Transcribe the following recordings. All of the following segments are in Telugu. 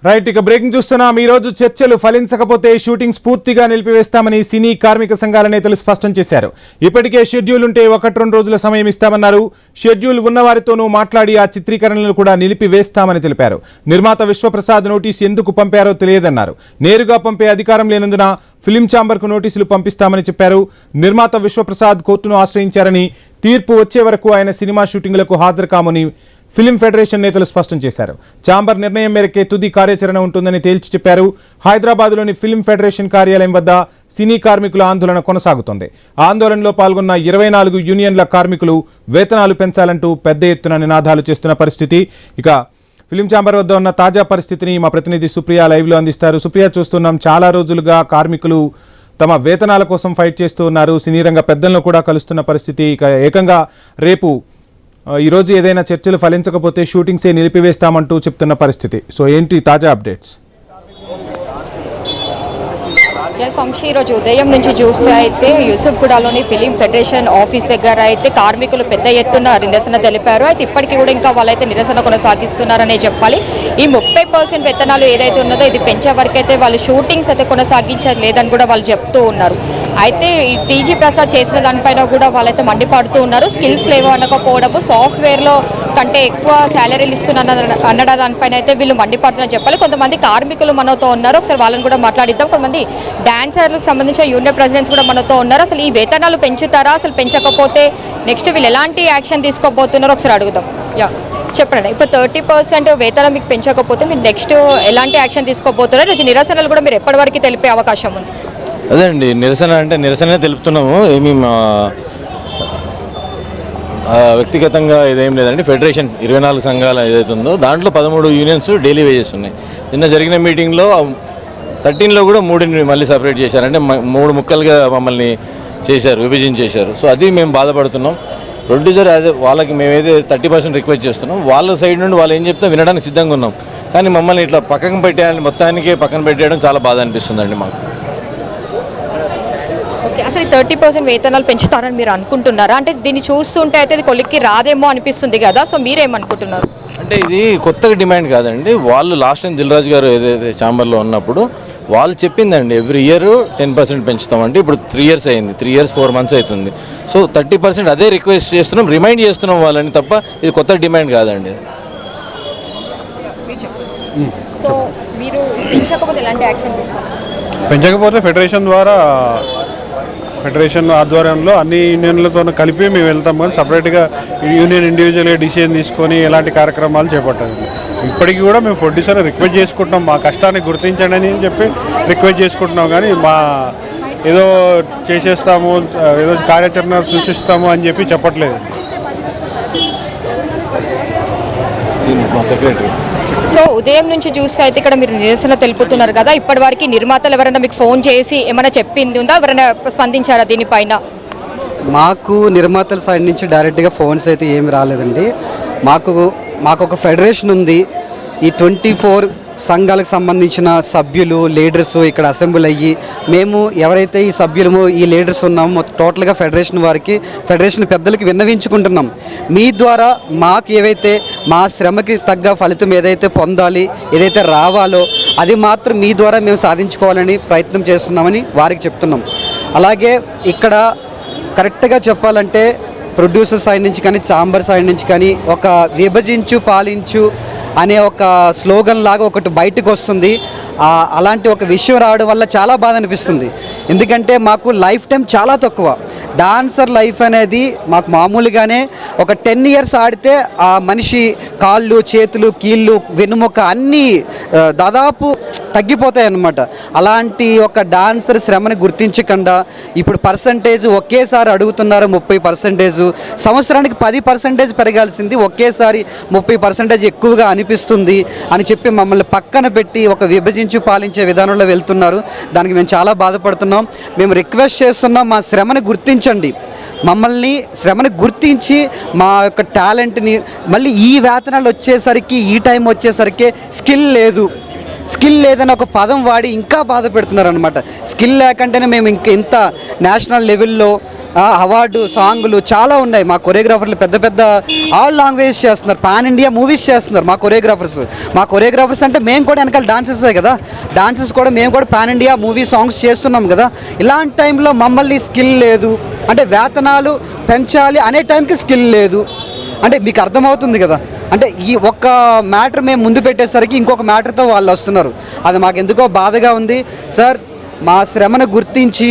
రైట్, ఇక బ్రేకింగ్ చూస్తున్నాం. ఈ రోజు చర్చలు ఫలించకపోతే షూటింగ్స్ పూర్తిగా నిలిపివేస్తామని సినీ కార్మిక సంఘాల నేతలు స్పష్టం చేశారు. ఇప్పటికే షెడ్యూల్ ఉంటే 1-2 రోజుల సమయం ఇస్తామన్నారు. షెడ్యూల్ ఉన్నవారితోనూ మాట్లాడి ఆ చిత్రీకరణలు కూడా నిలిపివేస్తామని తెలిపారు. నిర్మాత విశ్వప్రసాద్ నోటీసు ఎందుకు పంపారో తెలియదన్నారు. నేరుగా పంపే అధికారం లేనందున ఫిలిం ఛాంబర్కు నోటీసులు పంపిస్తామని చెప్పారు. నిర్మాత విశ్వప్రసాద్ కోర్టును ఆశ్రయించారని, తీర్పు వచ్చే వరకు ఆయన సినిమా షూటింగ్లకు హాజరు కామని ఫిలిం ఫెడరేషన్ నేతలు స్పష్టం చేశారు. ఛాంబర్ నిర్ణయం మేరకే తుది కార్యాచరణ ఉంటుందని తేల్చి చెప్పారు. హైదరాబాద్లోని ఫిలిం ఫెడరేషన్ కార్యాలయం వద్ద సినీ కార్మికుల ఆందోళన కొనసాగుతోంది. ఆందోళనలో పాల్గొన్న 24 యూనియన్ల కార్మికులు వేతనాలు పెంచాలంటూ పెద్ద ఎత్తున నినాదాలు చేస్తున్న పరిస్థితి. ఇక ఫిలిం ఛాంబర్ వద్ద ఉన్న తాజా పరిస్థితిని మా ప్రతినిధి సుప్రియ లైవ్లో అందిస్తారు. సుప్రియ, చూస్తున్నాం చాలా రోజులుగా కార్మికులు తమ వేతనాల కోసం ఫైట్ చేస్తూ ఉన్నారు. సినీ రంగ పెద్దలను కూడా కలుస్తున్న పరిస్థితి. ఇక ఏకంగా రేపు ఈరోజు ఏదైనా చర్చలు ఫలించకపోతే షూటింగ్సే నిలిపివేస్తామంటూ చెప్తున్న పరిస్థితి. సో ఏంటి తాజా అప్డేట్స్? వంశీ, ఈరోజు ఉదయం నుంచి చూస్తే అయితే యూసుఫ్గూడలోని ఫిలిం ఫెడరేషన్ ఆఫీస్ దగ్గర అయితే కార్మికులు పెద్ద ఎత్తున నిరసన తెలిపారు. అయితే ఇప్పటికీ కూడా ఇంకా వాళ్ళైతే నిరసన కొనసాగిస్తున్నారనే చెప్పాలి. ఈ 30% వేతనాలు ఏదైతే ఉన్నదో ఇది పెంచే వరకు అయితే వాళ్ళు షూటింగ్స్ అయితే కొనసాగించలేదు లేదని కూడా వాళ్ళు చెప్తూ ఉన్నారు. అయితే ఈ టీజీ ప్రసాద్ చేసిన దానిపైన కూడా వాళ్ళైతే మండిపడుతూ ఉన్నారు. స్కిల్స్ లేవో అనకపోవడము, సాఫ్ట్వేర్లో కంటే ఎక్కువ శాలరీలు అన్న దానిపైన అయితే వీళ్ళు మండిపడుతున్నారని చెప్పాలి. కొంతమంది కార్మికులు మనతో ఉన్నారు, ఒకసారి వాళ్ళని కూడా మాట్లాడిద్దాం. కొంతమంది డాన్సర్లకు సంబంధించిన యూనియన్ ప్రెసిడెంట్స్ కూడా మనతో ఉన్నారు. అసలు ఈ వేతనాలు పెంచుతారా, అసలు పెంచకపోతే నెక్స్ట్ వీళ్ళు ఎలాంటి యాక్షన్ తీసుకోబోతున్నారో ఒకసారి అడుగుదాం. చెప్పండి, ఇప్పుడు 30% వేతనం మీకు పెంచకపోతే మీరు నెక్స్ట్ ఎలాంటి యాక్షన్ తీసుకోబోతున్నారు? నిరసనలు కూడా మీరు ఎప్పటి వరకు తెలిపే అవకాశం ఉంది? అదే అండి, నిరసన అంటే నిరసనే తెలుపుతున్నాము. ఏమి వ్యక్తిగతంగా ఇదేం లేదండి. ఫెడరేషన్ 24 సంఘాలు ఏదైతే ఉందో దాంట్లో 13 యూనియన్స్ డైలీ వేజెస్ ఉన్నాయి. నిన్న జరిగిన మీటింగ్లో 13లో కూడా 3 మళ్ళీ సపరేట్ చేశారు. అంటే 3 ముక్కలుగా మమ్మల్ని చేశారు, విభజించేశారు. సో అది మేము బాధపడుతున్నాం. ప్రొడ్యూసర్ వాళ్ళకి మేమైతే 30% రిక్వెస్ట్ చేస్తున్నాం. వాళ్ళ సైడ్ నుండి వాళ్ళు ఏం చెప్తే వినడానికి సిద్ధంగా ఉన్నాం. కానీ మమ్మల్ని ఇట్లా పక్కన పెట్టేయాలని, మొత్తానికి పక్కన పెట్టేయడం చాలా బాధ అనిపిస్తుందండి మాకు. అసలు 30% వేతనాలు పెంచుతారని మీరు అనుకుంటున్నారా? అంటే దీన్ని చూస్తుంటే అయితే ఇది కొలిక్కి రాదేమో అనిపిస్తుంది కదా. సో మీరేమనుకుంటున్నారు? అంటే ఇది కొత్తగా డిమాండ్ కాదండి. వాళ్ళు లాస్ట్ టైం దిల్ రాజు గారు ఏదైతే ఛాంబర్లో ఉన్నప్పుడు వాళ్ళు చెప్పిందండి, ఎవ్రీ ఇయర్ 10% పెంచుతామంటే ఇప్పుడు 3 years అయింది. 3 years 4 months అవుతుంది. సో 30% అదే రిక్వెస్ట్ చేస్తున్నాం, రిమైండ్ చేస్తున్నాం వాళ్ళని తప్ప ఇది కొత్త డిమాండ్ కాదండి. సో మీరు పెంచకపోతే ఎలాంటి యాక్షన్ తీసుకోవాలి? పెంచకపోతే ఫెడరేషన్ ఆధ్వర్యంలో అన్ని యూనియన్లతో కలిపి మేము వెళ్తాం. కానీ సపరేట్గా యూనియన్ ఇండివిజువల్గా డిసిజన్ తీసుకొని ఎలాంటి కార్యక్రమాలు చేపట్టాలి. ఇప్పటికీ కూడా మేము ప్రొడ్యూసర్ రిక్వెస్ట్ చేసుకుంటున్నాం, మా కష్టాన్ని గుర్తించండి అని చెప్పి రిక్వెస్ట్ చేసుకుంటున్నాం. కానీ మా ఏదో చేసేస్తాము, ఏదో కార్యాచరణ సృష్టిస్తాము అని చెప్పి చెప్పట్లేదు. సెక్రటరీ సో ఉదయం నుంచి చూస్తే అయితే ఇక్కడ మీరు నిరసన తెలుపుతున్నారు కదా, ఇప్పటి వరకు నిర్మాతలు ఎవరైనా మీకు ఫోన్ చేసి ఏమైనా చెప్పింది ఉందా? ఎవరైనా స్పందించారా దీనిపైన? మాకు నిర్మాతల సైడ్ నుంచి డైరెక్ట్గా ఫోన్స్ అయితే ఏమి రాలేదండి. మాకు ఒక ఫెడరేషన్ ఉంది. ఈ 24 సంఘాలకు సంబంధించిన సభ్యులు, లీడర్స్ ఇక్కడ అసెంబ్లీ అయ్యి మేము ఎవరైతే ఈ సభ్యులము, ఈ లీడర్స్ ఉన్నామో టోటల్గా ఫెడరేషన్ పెద్దలకి విన్నవించుకుంటున్నాం. మీ ద్వారా మాకు ఏవైతే మా శ్రమకి తగ్గ ఫలితం ఏదైతే పొందాలి, ఏదైతే రావాలో అది మాత్రం మీ ద్వారా మేము సాధించుకోవాలని ప్రయత్నం చేస్తున్నామని వారికి చెప్తున్నాం. అలాగే ఇక్కడ కరెక్ట్గా చెప్పాలంటే ప్రొడ్యూసర్ సైడ్ నుంచి కానీ ఛాంబర్ సైడ్ నుంచి కానీ ఒక విభజించు పాలించు అనే ఒక స్లోగన్ లాగా ఒకటి బయటకు వస్తుంది. అలాంటి ఒక విషయం రావడం వల్ల చాలా బాధ అనిపిస్తుంది. ఎందుకంటే మాకు లైఫ్ టైం చాలా తక్కువ. డాన్సర్ లైఫ్ అనేది మాకు మామూలుగానే ఒక 10 years ఆడితే ఆ మనిషి కాళ్ళు, చేతులు, కీళ్ళు, వెన్నుముక అన్నీ దాదాపు తగ్గిపోతాయి అన్నమాట. అలాంటి ఒక డాన్సర్ శ్రమని గుర్తించకుండా ఇప్పుడు పర్సంటేజ్ ఒకేసారి అడుగుతున్నారు 30%. సంవత్సరానికి 10% పెరగాల్సింది ఒకేసారి 30% ఎక్కువగా అనిపిస్తుంది అని చెప్పి మమ్మల్ని పక్కన పెట్టి ఒక విభజించి పాలించే విధానంలో వెళ్తున్నారు. దానికి మేము చాలా బాధపడుతున్నాం. మేము రిక్వెస్ట్ చేస్తున్నాం, మా శ్రమని గుర్తించండి. మమ్మల్ని శ్రమని గుర్తించి మా యొక్క టాలెంట్ని మళ్ళీ ఈ వేతనాలు వచ్చేసరికి, ఈ టైం వచ్చేసరికి స్కిల్ లేదని ఒక పదం వాడి ఇంకా బాధ పెడుతున్నారు అనమాట. స్కిల్ లేకుంటేనే మేము ఇంత నేషనల్ లెవెల్లో అవార్డు సాంగులు చాలా ఉన్నాయి. మా కొరియోగ్రాఫర్లు పెద్ద పెద్ద ఆల్ లాంగ్వేజ్ చేస్తున్నారు, పాన్ ఇండియా మూవీస్ చేస్తున్నారు మా కొరియోగ్రాఫర్స్ అంటే మేము కూడా వెనకాల డాన్సెసే కదా, డాన్సెస్ కూడా మేము కూడా పాన్ ఇండియా మూవీ సాంగ్స్ చేస్తున్నాం కదా. ఇలాంటి టైంలో మమ్మల్ని స్కిల్ లేదు అంటే వేతనాలు పెంచాలి అనే టైంకి స్కిల్ లేదు అంటే మీకు అర్థమవుతుంది కదా. అంటే ఈ ఒక్క మ్యాటర్ మేము ముందు పెట్టేసరికి ఇంకొక మ్యాటర్తో వాళ్ళు వస్తున్నారు. అది మాకు ఎందుకో బాధగా ఉంది సార్. మా శ్రమను గుర్తించి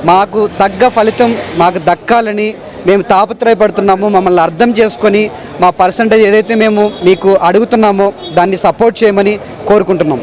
మాకు తగ్గ ఫలితం మాకు దక్కాలని మేము తాపత్రయపడుతున్నాము. మమ్మల్ని అర్థం చేసుకొని మా పర్సంటేజ్ ఏదైతే మేము మీకు అడుగుతున్నామో దాన్ని సపోర్ట్ చేయమని కోరుకుంటున్నాం.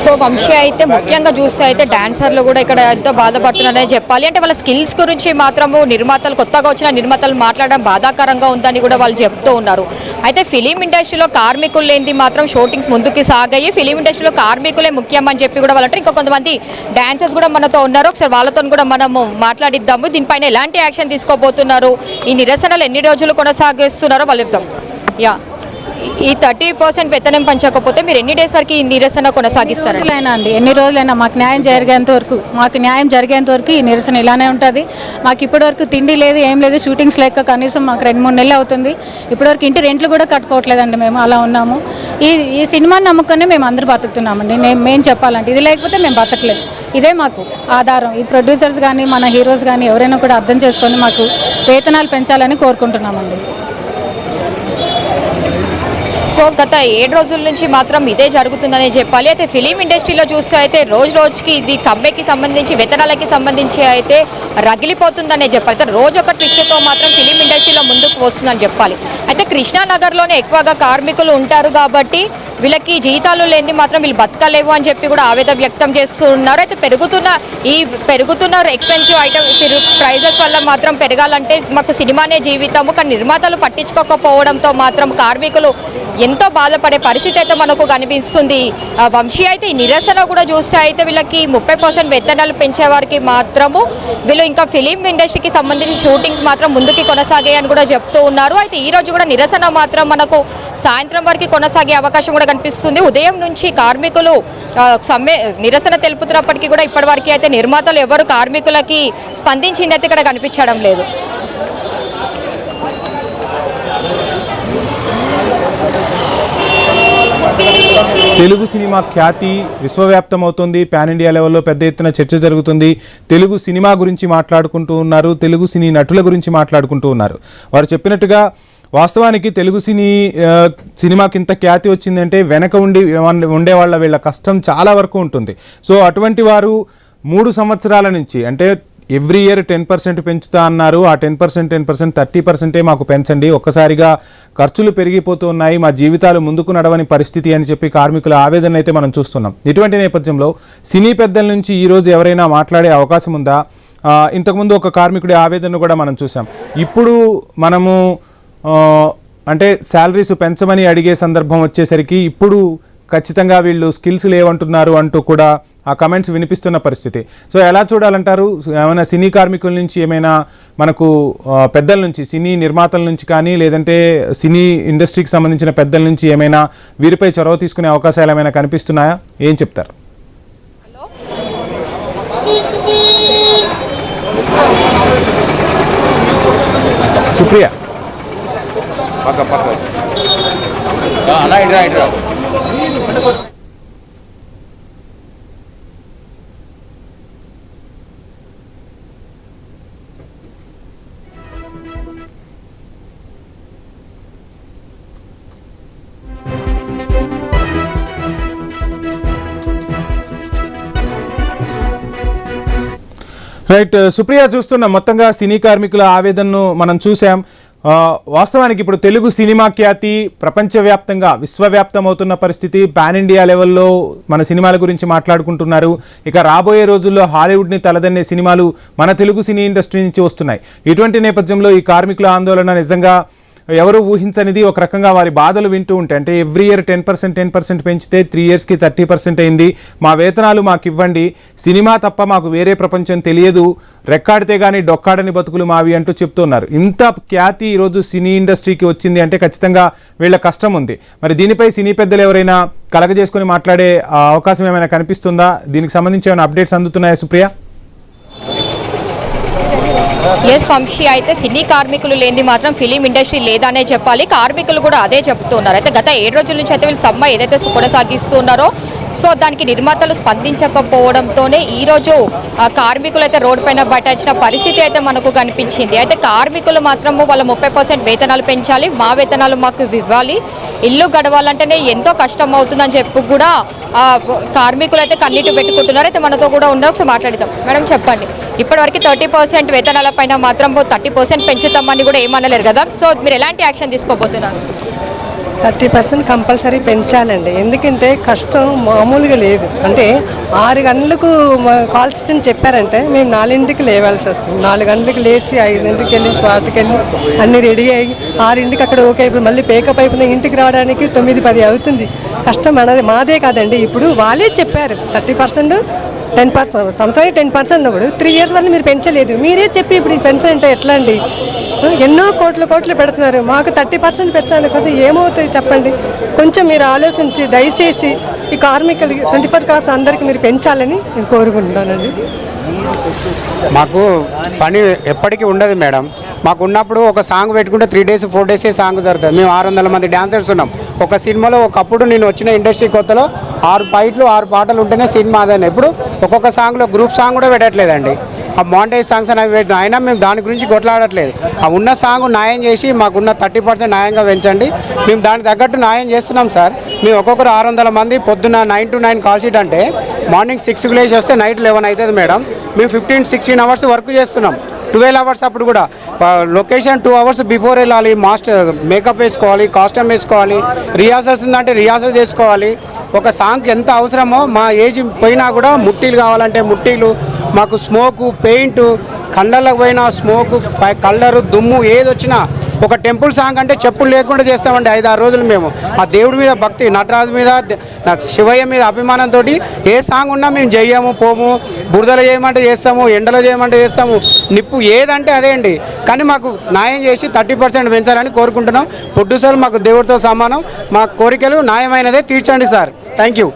సో వంశీ అయితే ముఖ్యంగా చూస్తే అయితే డాన్సర్లు కూడా ఇక్కడ ఎంతో బాధపడుతున్నారని చెప్పాలి. అంటే వాళ్ళ స్కిల్స్ గురించి మాత్రము నిర్మాతలు కొత్తగా వచ్చిన నిర్మాతలు మాట్లాడడం బాధాకరంగా ఉందని కూడా వాళ్ళు చెప్తూ ఉన్నారు. అయితే ఫిలిం ఇండస్ట్రీలో కార్మికులు లేనిది మాత్రం షూటింగ్స్ ముందుకు సాగాయి. ఫిలిం ఇండస్ట్రీలో కార్మికులే ముఖ్యం అని చెప్పి కూడా వాళ్ళంటారు. ఇంకా కొంతమంది డాన్సర్స్ కూడా మనతో ఉన్నారు, ఒకసారి వాళ్ళతో కూడా మనము మాట్లాడిద్దాము. దీనిపైన ఎలాంటి యాక్షన్ తీసుకోబోతున్నారు, ఈ నిరసనలు ఎన్ని రోజులు కొనసాగిస్తున్నారో వాళ్ళు చెప్తాం. యా, ఈ 30% వేతనం పెంచకపోతే మీరు ఎన్ని డేస్ వరకు ఈ నిరసన కొనసాగిస్తారు? అండి, ఎన్ని రోజులైనా మాకు న్యాయం జరిగేంత వరకు ఈ నిరసన ఇలానే ఉంటుంది. మాకు ఇప్పటివరకు తిండి లేదు, ఏం లేదు, షూటింగ్స్ లేక కనీసం మాకు 2-3 నెలలు అవుతుంది. ఇప్పటివరకు ఇంటి రెంట్లు కూడా కట్టుకోవట్లేదండి. మేము అలా ఉన్నాము. ఈ సినిమాని నమ్ముకొని మేము అందరూ బతుకుతున్నామండి. మేము చెప్పాలంటే ఇది లేకపోతే మేము బతకలేదు. ఇదే మాకు ఆధారం. ఈ ప్రొడ్యూసర్స్ కానీ మన హీరోస్ కానీ ఎవరైనా కూడా అర్థం చేసుకొని మాకు వేతనాలు పెంచాలని కోరుకుంటున్నామండి. సో గత 7 రోజుల నుంచి మాత్రం ఇదే జరుగుతుందనే చెప్పాలి. అయితే ఫిలిం ఇండస్ట్రీలో చూస్తే అయితే రోజుకి ఇది సమ్మెకి సంబంధించి వేతనాలకి సంబంధించి అయితే రగిలిపోతుందనే చెప్పాలి. అయితే రోజు ఒక ట్విస్ట్తో మాత్రం ఫిలిం ఇండస్ట్రీలో ముందుకు వస్తుందని చెప్పాలి. అయితే కృష్ణానగర్లోనే ఎక్కువగా కార్మికులు ఉంటారు కాబట్టి వీళ్ళకి జీతాలు లేనిది మాత్రం వీళ్ళు బతకలేవు అని చెప్పి కూడా ఆవేదన వ్యక్తం చేస్తున్నారు. అయితే పెరుగుతున్న ఎక్స్పెన్సివ్ ఐటమ్ ప్రైజెస్ వల్ల మాత్రం పెరగాలంటే మాకు సినిమానే జీవితము, కానీ నిర్మాతలు పట్టించుకోకపోవడంతో మాత్రం కార్మికులు ఎంతో బాధపడే పరిస్థితి అయితే మనకు కనిపిస్తుంది. వంశీ అయితే ఈ నిరసన కూడా చూస్తే అయితే వీళ్ళకి 30% వేతనాలు పెంచే వారికి మాత్రము వీళ్ళు ఇంకా ఫిలిం ఇండస్ట్రీకి సంబంధించిన షూటింగ్స్ మాత్రం ముందుకి కొనసాగాయని కూడా చెప్తూ ఉన్నారు. అయితే ఈ రోజు కూడా నిరసన మాత్రం మనకు సాయంత్రం వరకు కొనసాగే అవకాశం కూడా కనిపిస్తుంది. ఉదయం నుంచి కార్మికులు సమ్మె నిరసన తెలుపుతున్నప్పటికీ కూడా ఇప్పటివరకు అయితే నిర్మాతలు ఎవరు కార్మికులకి స్పందించింది అయితే ఇక్కడ కనిపించడం లేదు. తెలుగు సినిమా ఖ్యాతి విశ్వవ్యాప్తమవుతుంది. పాన్ ఇండియా లెవెల్లో పెద్ద ఎత్తున చర్చ జరుగుతుంది. తెలుగు సినిమా గురించి మాట్లాడుకుంటూ ఉన్నారు, తెలుగు సినీ నటుల గురించి మాట్లాడుకుంటూ ఉన్నారు. వారు చెప్పినట్టుగా వాస్తవానికి తెలుగు సినిమాకి ఇంత ఖ్యాతి వచ్చిందంటే వెనక ఉండేవాళ్ళ వీళ్ళ కష్టం చాలా వరకు ఉంటుంది. సో అటువంటి వారు 3 సంవత్సరాల నుంచి అంటే ఎవ్రీ ఇయర్ 10% పెంచుతా అన్నారు. ఆ 10% 30% మాకు పెంచండి, ఒక్కసారిగా ఖర్చులు పెరిగిపోతూ ఉన్నాయి, మా జీవితాలు ముందుకు నడవని పరిస్థితి అని చెప్పి కార్మికుల ఆవేదన అయితే మనం చూస్తున్నాం. ఇటువంటి నేపథ్యంలో సినీ పెద్దల నుంచి ఈరోజు ఎవరైనా మాట్లాడే అవకాశం ఉందా? ఇంతకుముందు ఒక కార్మికుడి ఆవేదన కూడా మనం చూసాం. ఇప్పుడు మనము అంటే శాలరీస్ పెంచమని అడిగే సందర్భం వచ్చేసరికి ఇప్పుడు ఖచ్చితంగా వీళ్ళు స్కిల్స్ లేవంటున్నారు అంటూ కూడా ఆ కమెంట్స్ వినిపిస్తున్న పరిస్థితి. సో ఎలా చూడాలంటారు? ఏమైనా సినీ కార్మికుల నుంచి ఏమైనా మనకు పెద్దల నుంచి సినీ నిర్మాతల నుంచి కానీ లేదంటే సినీ ఇండస్ట్రీకి సంబంధించిన పెద్దల నుంచి ఏమైనా వీరిపై చొరవ తీసుకునే అవకాశాలు ఏమైనా కనిపిస్తున్నాయా? ఏం చెప్తారు? సుప్రియ రైట్. సుప్రియ, చూస్తున్నాం మొత్తంగా సినీ కార్మికుల ఆవేదనను మనం చూసాం. వాస్తవానికి ఇప్పుడు తెలుగు సినిమా ఖ్యాతి ప్రపంచవ్యాప్తంగా విశ్వవ్యాప్తం అవుతున్న పరిస్థితి. పాన్ ఇండియా లెవెల్లో మన సినిమాల గురించి మాట్లాడుకుంటున్నారు. ఇక రాబోయే రోజుల్లో హాలీవుడ్ని తలదన్నే సినిమాలు మన తెలుగు సినీ ఇండస్ట్రీ నుంచి వస్తున్నాయి. ఇటువంటి నేపథ్యంలో ఈ కార్మికుల ఆందోళన నిజంగా ఎవరు ఊహించనిది. ఒక రకంగా వారి బాధలు వింటూ ఉంటే, అంటే ఎవ్రీ ఇయర్ 10% పెంచితే 3 ఇయర్స్కి 30% అయింది, మా వేతనాలు మాకు ఇవ్వండి, సినిమా తప్ప మాకు వేరే ప్రపంచం తెలియదు, రెక్కాడితే కానీ డొక్కాడని బతుకులు మావి అంటూ చెప్తున్నారు. ఇంత ఖ్యాతి ఈరోజు సినీ ఇండస్ట్రీకి వచ్చింది అంటే ఖచ్చితంగా వీళ్ళ కష్టం ఉంది. మరి దీనిపై సినీ పెద్దలు ఎవరైనా కలగజేసుకుని మాట్లాడే అవకాశం ఏమైనా కనిపిస్తుందా? దీనికి సంబంధించి ఏమైనా అప్డేట్స్ అందుతున్నాయా సుప్రియ? ఎస్ వంశీ, అయితే సినీ కార్మికులు లేనిది మాత్రం ఫిలిం ఇండస్ట్రీ లేదనే చెప్పాలి. కార్మికులు కూడా అదే చెప్తున్నారు. అయితే గత 7 రోజుల నుంచి అయితే వీళ్ళు సమ్మె ఏదైతే కొనసాగిస్తున్నారో, సో దానికి నిర్మాతలు స్పందించకపోవడంతోనే ఈరోజు కార్మికులు అయితే రోడ్డు పైన బైఠాయించిన పరిస్థితి అయితే మనకు కనిపించింది. అయితే కార్మికులు మాత్రము వాళ్ళ 30% వేతనాలు పెంచాలి, మా వేతనాలు మాకు ఇవ్వాలి, ఇల్లు గడవాలంటేనే ఎంతో కష్టం అవుతుందని చెప్పి కూడా కార్మికులు అయితే కన్నీటి పెట్టుకుంటున్నారు. అయితే మనతో కూడా ఉన్నారు, ఒకసారి మాట్లాడదాం. మేడం చెప్పండి, ఇప్పటివరకు 30% వేతనాల పైన మాత్రం 30% పెంచుతామని కూడా ఏమనలేరు కదా, సో మీరు ఎలాంటి యాక్షన్ తీసుకోబోతున్నారు? 30% కంపల్సరీ పెంచాలండి. ఎందుకంటే కష్టం మామూలుగా లేదు. అంటే 6 గంటలకు కాల్ స్టేషన్ చెప్పారంటే మేము 4ంటికి లేవాల్సి వస్తుంది. 4 గంటలకు లేచి 5ంటికి వెళ్ళి స్వాట్కి వెళ్ళి అన్నీ రెడీ అయ్యి 6ంటికి అక్కడ ఓకే ఇప్పుడు మళ్ళీ పేకప్ అయిపోయిన ఇంటికి రావడానికి 9-10 అవుతుంది. కష్టం అనేది మాదే కాదండి. ఇప్పుడు వాళ్ళే చెప్పారు 30%, 10% సంవత్సరానికి 10% కూడా 3 ఇయర్స్ వల్ల మీరు పెంచలేదు. మీరే చెప్పి ఇప్పుడు ఈ పెన్షన్ అంటే ఎట్లా అండి? ఎన్నో కోట్లు పెడుతున్నారు, మాకు 30% పెంచడానికి కదా ఏమవుతుంది చెప్పండి? కొంచెం మీరు ఆలోచించి దయచేసి ఈ కార్మికులకి 24 hours అందరికీ మీరు పెంచాలని నేను కోరుకుంటున్నానండి. మాకు పని ఎప్పటికీ ఉండదు మేడం. మాకు ఉన్నప్పుడు ఒక సాంగ్ పెట్టుకుంటే 3 days 4 days సాంగ్ జరుగుతుంది. మేము 600 మంది డాన్సర్స్ ఉన్నాం. ఒక సినిమాలో ఒకప్పుడు నేను వచ్చిన ఇండస్ట్రీ కొత్తలో 6 ఫైట్లు 6 పాటలు ఉంటేనే సినిమా అదని. ఇప్పుడు ఒక్కొక్క సాంగ్లో గ్రూప్ సాంగ్ కూడా పెట్టట్లేదండి. ఆ మాంటేజ్ సాంగ్స్ అనేవి పెట్టిన అయినా మేము దాని గురించి కొట్లాడట్లేదు. ఆ ఉన్న సాంగ్ న్యాయం చేసి మాకున్న 30% న్యాయంగా పెంచండి. మేము దానికి తగ్గట్టు న్యాయం చేస్తున్నాం సార్. మేము ఒక్కొక్కరు 600 మంది పొద్దున్న 9 to 9 కాల్ షీట్ అంటే మార్నింగ్ 6కి లేచి వస్తే నైట్ 11 అవుతుంది మేడం. మేము 15-16 hours వర్క్ చేస్తున్నాం. 12 hours అప్పుడు కూడా లొకేషన్ 2 hours బిఫోర్ వెళ్ళాలి, మాస్టర్ మేకప్ వేసుకోవాలి, కాస్ట్యూమ్ వేసుకోవాలి, రిహార్సల్స్ ఉందంటే రిహార్సల్ చేసుకోవాలి. ఒక సాంగ్కి ఎంత అవసరమో మా ఏజ్ పోయినా కూడా ముట్టీలు కావాలంటే ముట్టీలు, మాకు స్మోకు, పెయింటు, కళ్ళకు పోయిన స్మోకు, కలరు, దుమ్ము ఏది వచ్చినా ఒక టెంపుల్ సాంగ్ అంటే చెప్పులు లేకుండా చేస్తామండి 5-6 రోజులు. మేము ఆ దేవుడి మీద భక్తి, నటరాజు మీద, నాకు శివయ్య మీద అభిమానంతో ఏ సాంగ్ ఉన్నా మేము చెయ్యము, పోము. బురదలో చేయమంటే చేస్తాము, ఎండలో చేయమంటే చేస్తాము, నిప్పు ఏదంటే అదే అండి. కానీ మాకు న్యాయం చేసి 30% పెంచాలని కోరుకుంటున్నాం. ప్రొడ్యూసర్లు మాకు దేవుడితో సమానం. మా కోరికలు న్యాయమైనదే తీర్చండి సార్. Thank you.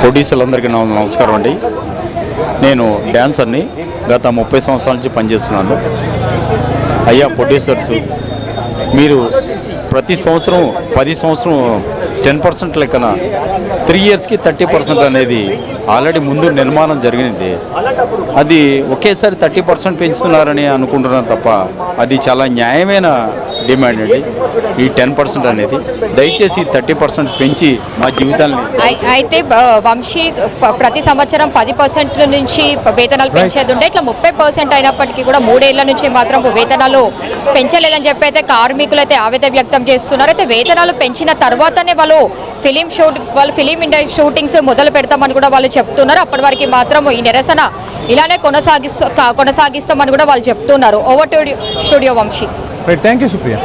ప్రొడ్యూసర్లందరికీ నమస్కారం అండి. నేను డ్యాన్సర్ని, గత 30 సంవత్సరాల నుంచి పనిచేస్తున్నాను. అయ్యా ప్రొడ్యూసర్స్, మీరు ప్రతి సంవత్సరం 10 సంవత్సరం 10% లెక్కన 3 ఇయర్స్కి 30% అనేది ఆల్రెడీ ముందు నిర్మాణం జరిగింది. అది ఒకేసారి 30% పెంచుతున్నారని అనుకుంటున్నాను తప్ప అది చాలా న్యాయమైన డిమాండ్ అండి. ఈ 10% అనేది దయచేసి 30% పెంచి మా జీవితాన్ని. అయితే వంశీ, ప్రతి సంవత్సరం 10% నుంచి వేతనాలు పెంచేది ఉంటే ఇట్లా 30% అయినప్పటికీ కూడా 3 ఏళ్ల నుంచి మాత్రం వేతనాలు పెంచలేదని చెప్పి అయితే కార్మికులు అయితే ఆవేదన వ్యక్తం చేస్తున్నారు. అయితే వేతనాలు పెంచిన తర్వాతనే వాళ్ళు ఫిలిం ఇండస్ట్రీ షూటింగ్స్ మొదలు పెడతామని కూడా వాళ్ళు చెప్తున్నారు. అప్పటి వరకు మాత్రం ఈ నిరసన ఇలానే కొనసాగిస్తామని కూడా వాళ్ళు చెప్తున్నారు. Over to studio Vamshi. Right, thank you Supriya.